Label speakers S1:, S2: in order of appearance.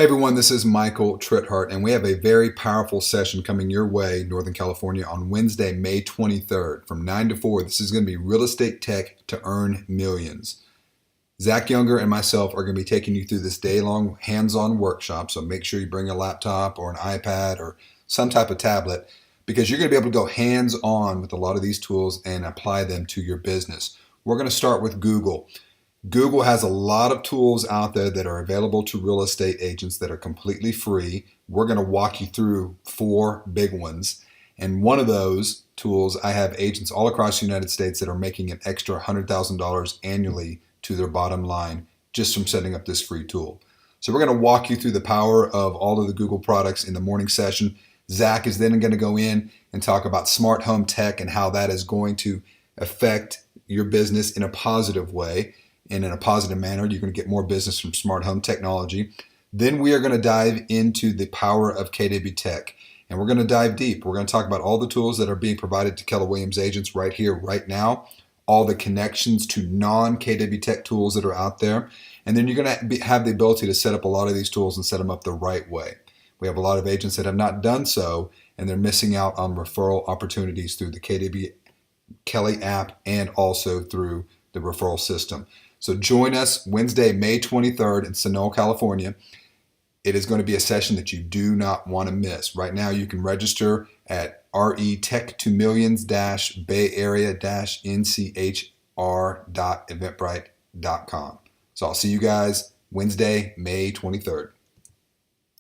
S1: Hey everyone, this is Michael Tritthart, and we have a very powerful session coming your way, Northern California, on Wednesday, May 23rd from 9 to 4. This is going to be Real Estate Tech to Earn Millions. Zach Younger and myself are going to be taking you through this day-long hands-on workshop, so make sure you bring a laptop or an iPad or some type of tablet because you're going to be able to go hands-on with a lot of these tools and apply them to your business. We're going to start with Google. Google has a lot of tools out there that are available to real estate agents that are completely free. We're going to walk you through 4 big ones. And one of those tools, I have agents all across the United States that are making an extra $100,000 annually to their bottom line just from setting up this free tool. So we're going to walk you through the power of all of the Google products in the morning session. Zach is then going to go in and talk about smart home tech and how that is going to affect your business in a positive way. And in a positive manner, you're going to get more business from smart home technology. Then we are going to dive into the power of KW Tech. And we're going to dive deep. We're going to talk about all the tools that are being provided to Keller Williams agents right here, right now, all the connections to non-KW Tech tools that are out there. And then you're going to have the ability to set up a lot of these tools and set them up the right way. We have a lot of agents that have not done so, and they're missing out on referral opportunities through the KW Kelly app and also through the referral system. So join us Wednesday, May 23rd in Sonoma, California. It is going to be a session that you do not want to miss. Right now, you can register at retech2millions-bayarea-nchr.eventbrite.com. So I'll see you guys Wednesday, May 23rd.